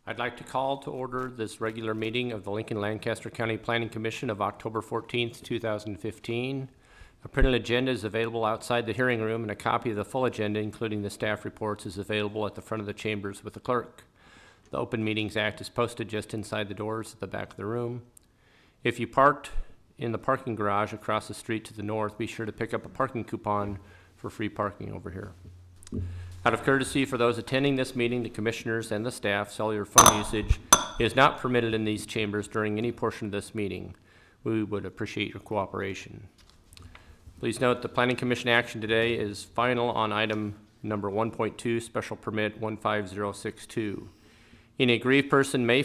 I'd like to call to order this regular meeting of the Lincoln-Lancaster County Planning Commission of October 14th, 2015. A printed agenda is available outside the hearing room, and a copy of the full agenda, including the staff reports, is available at the front of the chambers with the clerk. The Open Meetings Act is posted just inside the doors at the back of the room. If you parked in the parking garage across the street to the north, be sure to pick up a parking coupon for free parking over here. Out of courtesy for those attending this meeting, the commissioners and the staff, cellular phone usage is not permitted in these chambers during any portion of this meeting. We would appreciate your cooperation. Please note the Planning Commission action today is final on item number 1.2, special permit 15062. Any aggrieved person may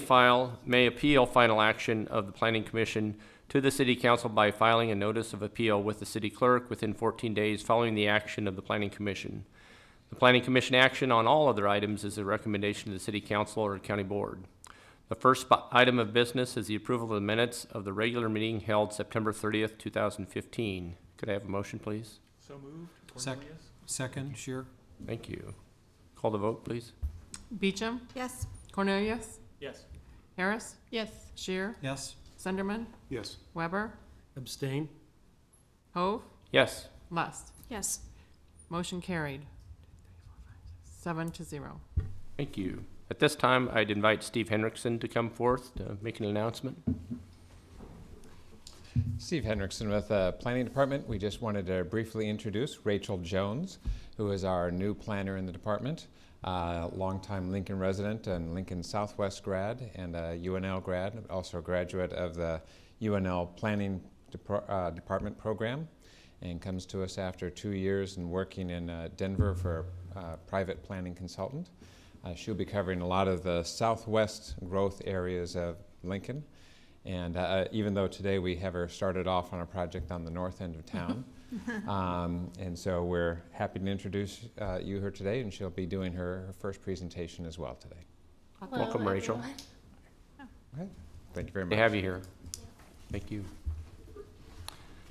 appeal final action of the Planning Commission to the City Council by filing a notice of appeal with the City Clerk within 14 days following the action of the Planning Commission. The Planning Commission action on all other items is a recommendation to the City Council or County Board. The first item of business is the approval of the minutes of the regular meeting held September 30th, 2015. Could I have a motion, please? So moved. Second, Shear. Thank you. Call the vote, please. Beecham? Yes. Cornelius? Yes. Harris? Yes. Shear? Yes. Sunderman? Yes. Weber? Abstain. Hove? Yes. Lust? Yes. Motion carried. 7-0. Thank you. At this time, I'd invite Steve Henriksen to come forth to make an announcement. Steve Henriksen with the Planning Department. We just wanted to briefly introduce Rachel Jones, who is our new planner in the department, longtime Lincoln resident and Lincoln Southwest grad and a UNL grad, also a graduate of the UNL Planning Department program, and comes to us after 2 years in working in Denver for a private planning consultant. She'll be covering a lot of the southwest growth areas of Lincoln. And even though today we have her started off on a project on the north end of town, and so we're happy to introduce her today, and she'll be doing her first presentation as well today. Welcome, Rachel. Okay. Thank you very much. They have you here. Thank you.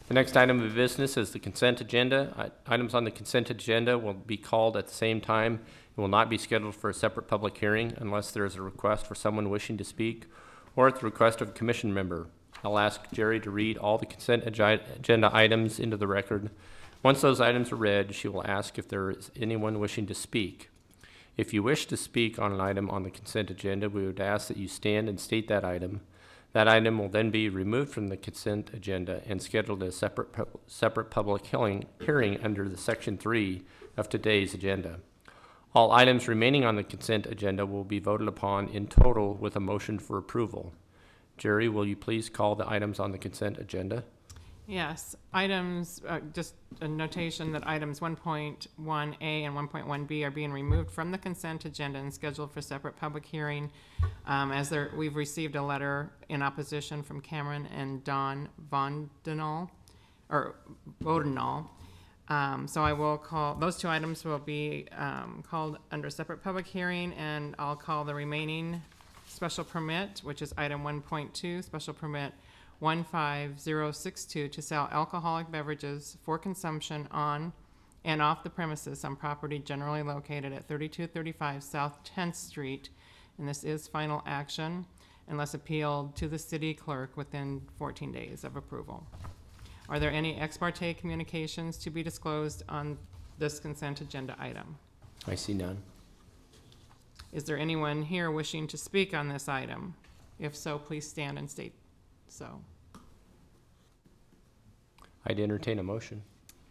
The next item of business is the consent agenda. Items on the consent agenda will be called at the same time and will not be scheduled for a separate public hearing unless there is a request for someone wishing to speak or at the request of a commission member. I'll ask Jerry to read all the consent agenda items into the record. Once those items are read, she will ask if there is anyone wishing to speak. If you wish to speak on an item on the consent agenda, we would ask that you stand and state that item. That item will then be removed from the consent agenda and scheduled as a separate public hearing under the Section 3 of today's agenda. All items remaining on the consent agenda will be voted upon in total with a motion for approval. Jerry, will you please call the items on the consent agenda? Yes. Items, just a notation that items 1.1A and 1.1B are being removed from the consent agenda and scheduled for separate public hearing. We've received a letter in opposition from Cameron and Don Vodenal. So I will call, those two items will be called under separate public hearing, and I'll call the remaining special permit, which is item 1.2, special permit 15062 to sell alcoholic beverages for consumption on and off the premises on property generally located at 3235 South 10th Street. And this is final action unless appealed to the city clerk within 14 days of approval. Are there any ex parte communications to be disclosed on this consent agenda item? I see none. Is there anyone here wishing to speak on this item? If so, please stand and state so. I'd entertain a motion.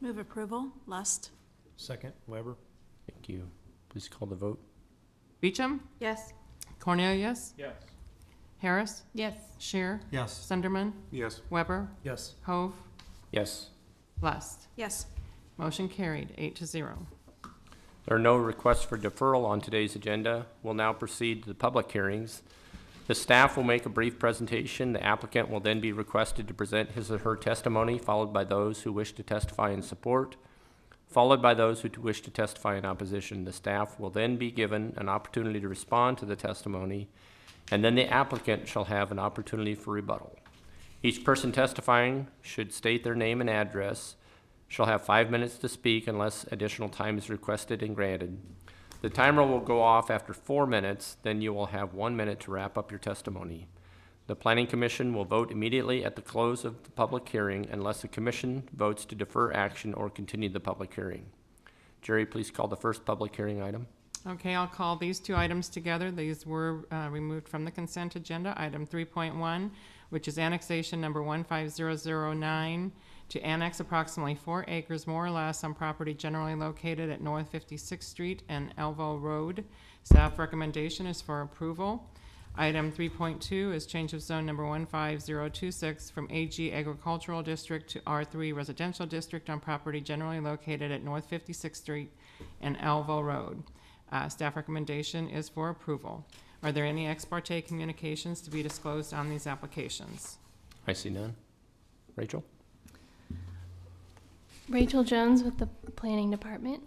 Move approval. Lust. Second. Weber. Thank you. Please call the vote. Beecham? Yes. Cornelius? Yes. Harris? Yes. Shear? Yes. Sunderman? Yes. Weber? Yes. Hove? Yes. Lust? Yes. Motion carried, 8-0. There are no requests for deferral on today's agenda. We'll now proceed to the public hearings. The staff will make a brief presentation. The applicant will then be requested to present his or her testimony, followed by those who wish to testify in support, followed by those who wish to testify in opposition. The staff will then be given an opportunity to respond to the testimony, and then the applicant shall have an opportunity for rebuttal. Each person testifying should state their name and address, shall have 5 minutes to speak unless additional time is requested and granted. The timer will go off after 4 minutes, then you will have 1 minute to wrap up your testimony. The Planning Commission will vote immediately at the close of the public hearing unless the commission votes to defer action or continue the public hearing. Jerry, please call the first public hearing item. Okay, I'll call these two items together. These were removed from the consent agenda. Item 3.1, which is annexation number 15009, to annex approximately 4 acres more or less on property generally located at North 56th Street and Alvo Road. Staff recommendation is for approval. Item 3.2 is change of zone number 15026 from AG Agricultural District to R3 Residential District on property generally located at North 56th Street and Alvo Road. Staff recommendation is for approval. Are there any ex parte communications to be disclosed on these applications? I see none. Rachel? Rachel Jones with the Planning Department.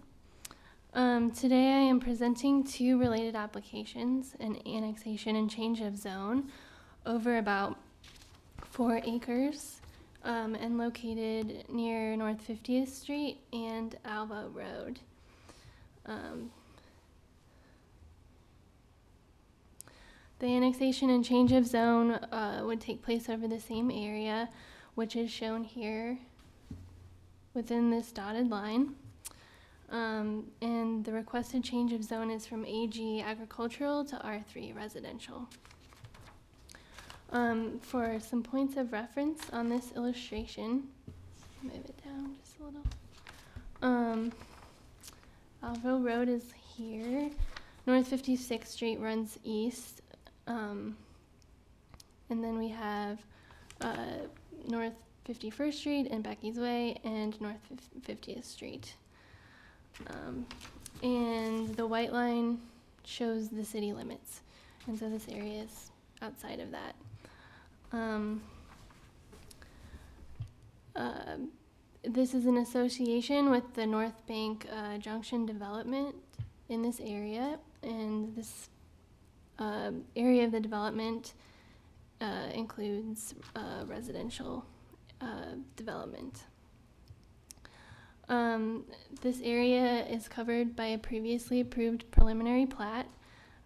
Today I am presenting two related applications, an annexation and change of zone over about 4 acres and located near North 50th Street and Alva Road. The annexation and change of zone would take place over the same area, which is shown here within this dotted line. And the requested change of zone is from AG Agricultural to R3 Residential. For some points of reference on this illustration, move it down just a little. Alvo Road is here. North 56th Street runs east. And then we have North 51st Street and Becky's Way and North 50th Street. And the white line shows the city limits. And so this area is outside of that. This is an association with the North Bank Junction development in this area. And this area of the development includes residential development. This area is covered by a previously approved preliminary plat,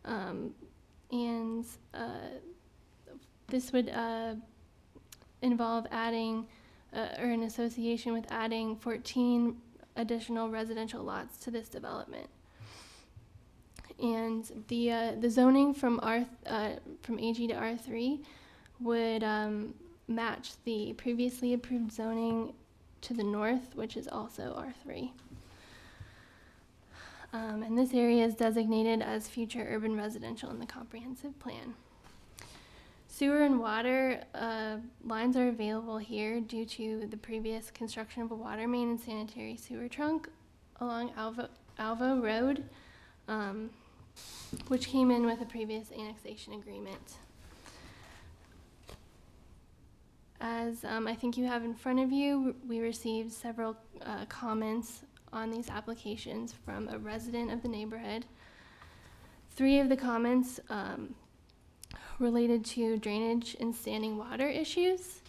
and this would involve adding, or an association with adding 14 additional residential lots to this development. And the zoning from from AG to R3 would match the previously approved zoning to the north, which is also R3. And this area is designated as future urban residential in the comprehensive plan. Sewer and water lines are available here due to the previous construction of a water main and sanitary sewer trunk along Alvo Road, which came in with a previous annexation agreement. As I think you have in front of you, we received several comments on these applications from a resident of the neighborhood. 3 of the comments related to drainage and standing water issues.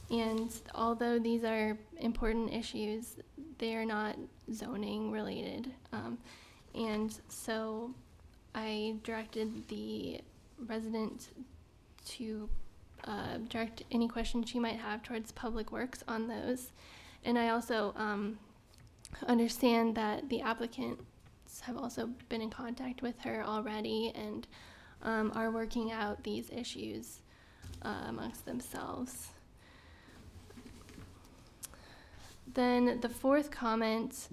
And although these are important issues, they are not zoning related. And so I directed the resident to direct any questions she might have towards Public Works on those. And I also understand that the applicants have also been in contact with her already and are working out these issues amongst themselves. Then the 4th comment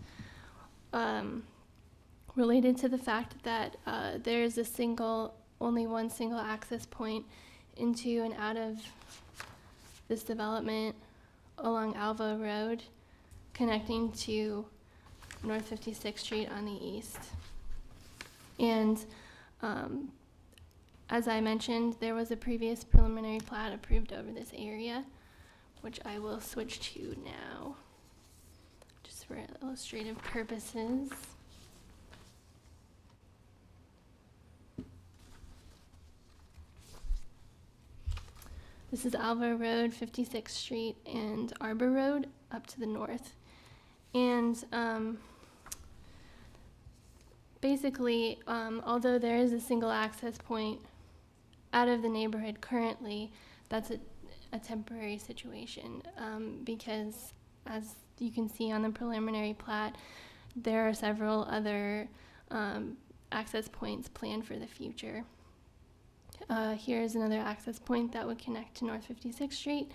related to the fact that there is only one single access point into and out of this development along Alvo Road, connecting to North 56th Street on the east. And as I mentioned, there was a previous preliminary plat approved over this area, which I will switch to now, just for illustrative purposes. This is Alvo Road, 56th Street, and Arbor Road up to the north. And basically, although there is a single access point out of the neighborhood currently, that's a temporary situation, because as you can see on the preliminary plat, there are several other access points planned for the future. Here's another access point that would connect to North 56th Street,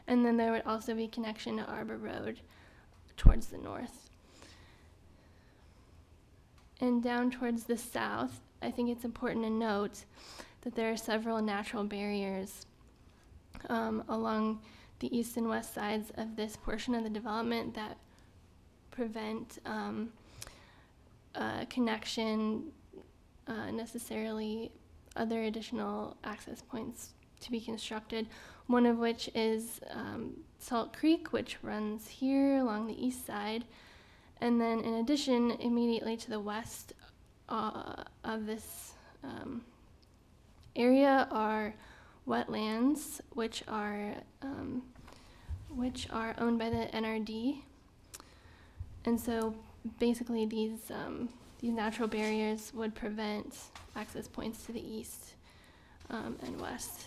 and then there would also be connection to Arbor Road towards the north. And down towards the south, I think it's important to note that there are several natural barriers along the east and west sides of this portion of the development that prevent connection, necessarily other additional access points to be constructed, one of which is Salt Creek, which runs here along the east side. And then in addition, immediately to the west of this area are wetlands, which are owned by the NRD. And so basically these natural barriers would prevent access points to the east and west.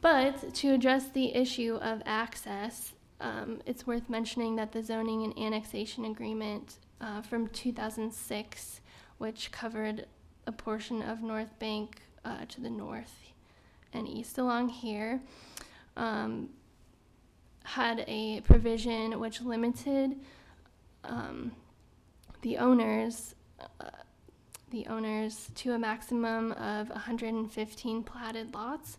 But to address the issue of access, it's worth mentioning that the zoning and annexation agreement from 2006, which covered a portion of North Bank to the north and east along here, had a provision which limited the owners to a maximum of 115 platted lots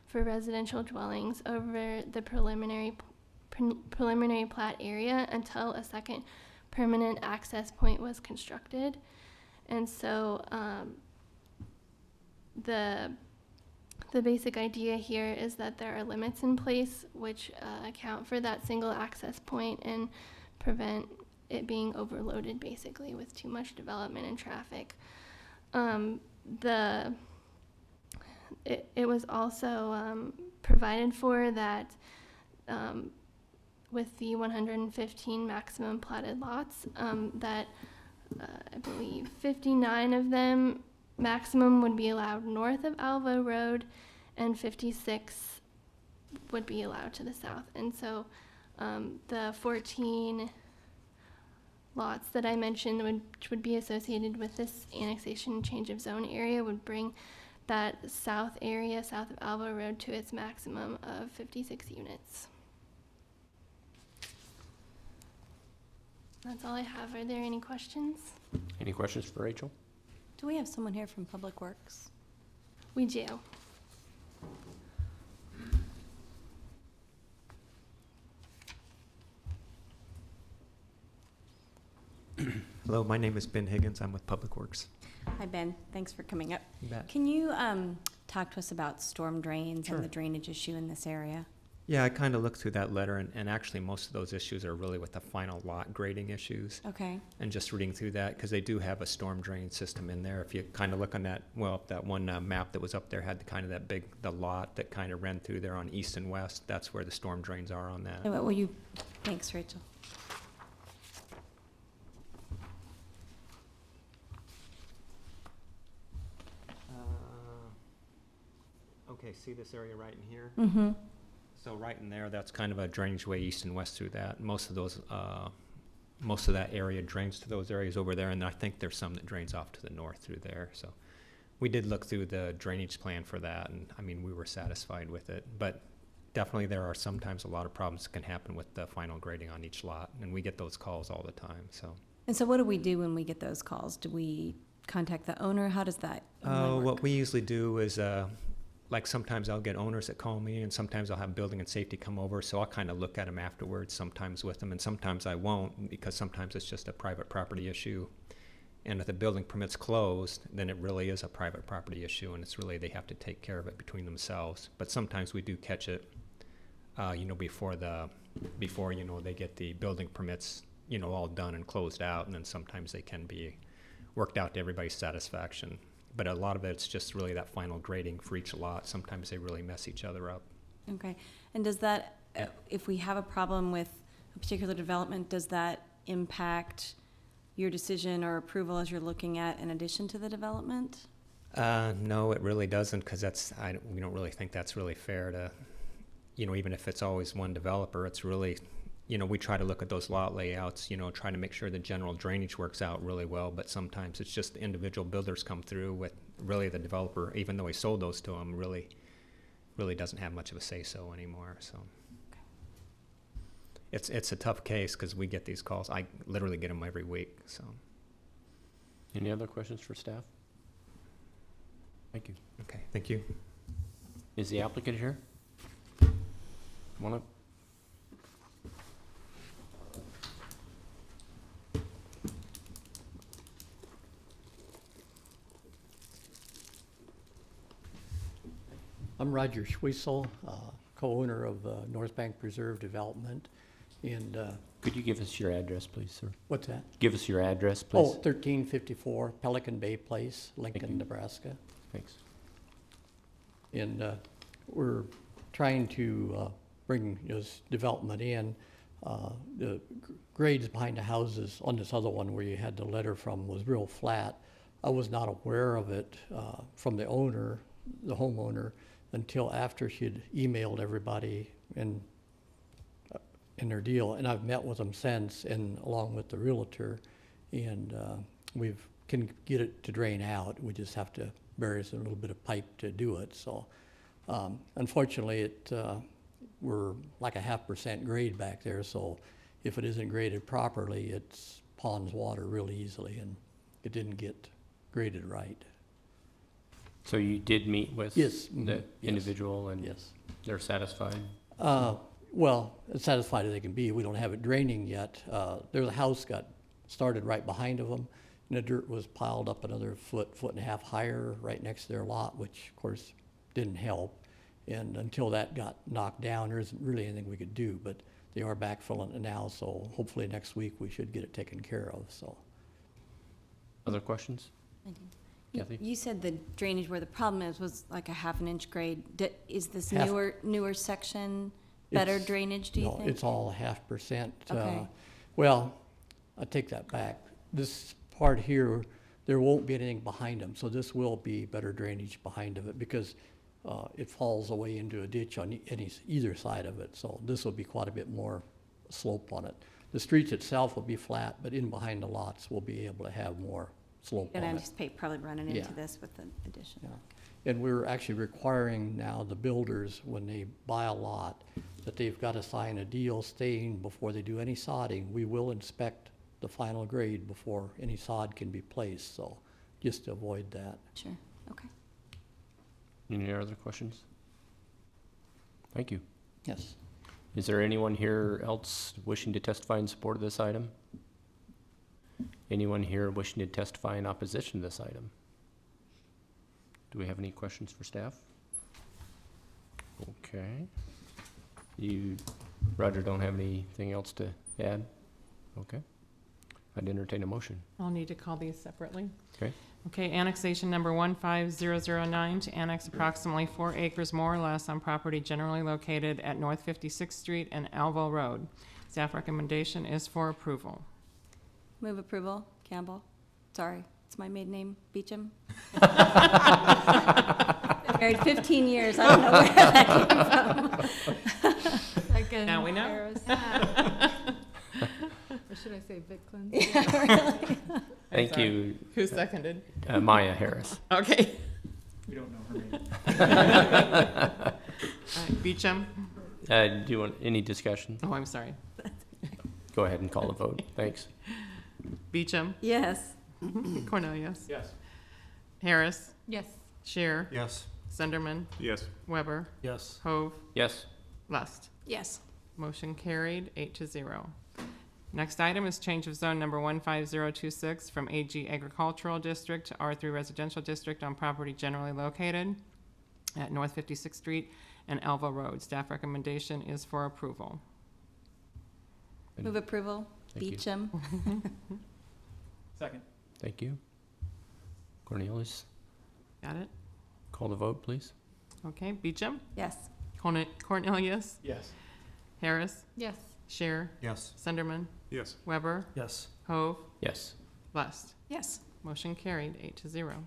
for residential dwellings over the preliminary plat area until a second permanent access point was constructed. And so the basic idea here is that there are limits in place which account for that single access point and prevent it being overloaded basically with too much development and traffic. It was also provided for that with the 115 maximum platted lots, that I believe 59 of them maximum would be allowed north of Alva Road and 56 would be allowed to the south. And so the 14 lots that I mentioned which would be associated with this annexation and change of zone area would bring that south area, south of Alva Road, to its maximum of 56 units. That's all I have. Are there any questions? Any questions for Rachel? Do we have someone here from Public Works? We do. Hello, my name is Ben Higgins. I'm with Public Works. Hi, Ben. Thanks for coming up. You bet. Can you talk to us about storm drains Sure. and the drainage issue in this area? Yeah, I kind of looked through that letter, and actually most of those issues are really with the final lot grading issues. Okay. And just reading through that, because they do have a storm drain system in there. If you kind of look on that, well, that one map that was up there had the lot that kind of ran through there on east and west. That's where the storm drains are on that. Will you? Thanks, Rachel. Okay, see this area right in here? Mm-hmm. So right in there, that's kind of a drainage way east and west through that. Most of that area drains to those areas over there, and I think there's some that drains off to the north through there. So we did look through the drainage plan for that, and I mean, we were satisfied with it. But definitely there are sometimes a lot of problems that can happen with the final grading on each lot, and we get those calls all the time, so. And so what do we do when we get those calls? Do we contact the owner? How does that normally work? What we usually do is, like sometimes I'll get owners that call me, and sometimes I'll have building and safety come over, so I'll kind of look at them afterwards, sometimes with them, and sometimes I won't, because sometimes it's just a private property issue. And if the building permit's closed, then it really is a private property issue, and it's really, they have to take care of it between themselves. But sometimes we do catch it, before they get the building permits, all done and closed out, and then sometimes they can be worked out to everybody's satisfaction. But a lot of it's just really that final grading for each lot. Sometimes they really mess each other up. Okay. And does that, if we have a problem with a particular development, does that impact, your decision or approval as you're looking at in addition to the development? No, it really doesn't, because we don't really think that's really fair to, even if it's always one developer, it's really, we try to look at those lot layouts, try to make sure the general drainage works out really well, but sometimes it's just the individual builders come through with really the developer, even though he sold those to them, really doesn't have much of a say-so anymore, so. It's a tough case, because we get these calls. I literally get them every week, so. Any other questions for staff? Thank you. Okay, thank you. Is the applicant here? Come on up. I'm Roger Schwiesel, co-owner of North Bank Preserve Development. And Could you give us your address, please, sir? what's that? Give us your address, Oh, please. 1354 Pelican Bay Place, Lincoln, you. Nebraska. Thanks. And we're trying to bring this development in. The grades behind the houses on this other one where you had the letter from was real flat. I was not aware of it from the owner, the homeowner, until after she'd emailed everybody in their deal. And I've met with them since, and along with the realtor, and we can get it to drain out. We just have to bury a little bit of pipe to do it. So unfortunately, we're like a 0.5% grade back there. So if it isn't graded properly, it ponds water really easily, and it didn't get graded right. So you did meet with Yes, the yes. individual and Yes. they're satisfied? Well, as satisfied as they can be. We don't have it draining yet. There's a house got started right behind of them, and the dirt was piled up another foot and a half higher right next to their lot, which of course didn't help. And until that got knocked down, there isn't really anything we could do, but they are backfilling it now, so hopefully next week we should get it taken care of, so. Other questions? Kathy? You said the drainage where the problem is was like a 1/2 inch grade. Is this Half- newer section better It's- drainage, do you No, think? it's all 0.5%. Okay. Well, I take that back. This part here, there won't be anything behind them, so this will be better drainage behind of it because it falls away into a ditch on either side of it. So this will be quite a bit more slope on it. The streets itself will be flat, but in behind the lots, we'll be able to have more slope And I on it. anticipate probably running into Yeah. this with the addition. Yeah. And we're actually requiring now the builders, when they buy a lot, that they've got to sign a deal stating before they do any sodding, we will inspect the final grade before any sod can be placed, so just to avoid that. Sure, okay. Any other questions? Thank you. Yes. Is there anyone here else wishing to testify in support of this item? Anyone here wishing to testify in opposition to this item? Do we have any questions for staff? Okay. You, Roger, don't have anything else to add? Okay. I'd entertain a motion. I'll need to call these separately. Okay. Okay, annexation number 15009 to annex approximately 4 acres more or less on property generally located at North 56th Street and Alvo Road. Staff recommendation is for approval. Move approval, Campbell. Sorry, it's my maiden name, Beecham. Been married 15 years, I don't know where that came from. Second. Now we know. Harris. Or should I say Bicklin? Yeah, really. Thank Sorry. you, Who seconded? Maya Harris. Okay. We don't know her name. All right, Beecham. Do you want any discussion? Oh, I'm sorry. Go ahead and call the vote. Thanks. Beecham. Yes. Cornelius. Yes. Harris. Yes. Shear. Yes. Sunderman. Yes. Weber. Yes. Hove. Yes. Lust. Yes. Motion carried, 8-0. Next item is change of zone number 15026 from AG Agricultural District to R3 Residential District on property generally located at North 56th Street and Alva Road. Staff recommendation is for approval. Move approval, Thank you. Beecham. Second. Thank you. Cornelius, Got it? call the vote, please. Okay, Beecham, Yes. Cornelius, Yes. Harris, Yes. Shear, Yes. Sunderman, Yes. Weber, Yes. Hove, Yes. West. Yes. Motion carried, 8-0.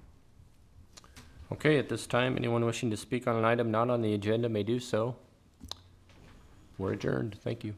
Okay, at this time, anyone wishing to speak on an item not on the agenda may do so. We're adjourned. Thank you.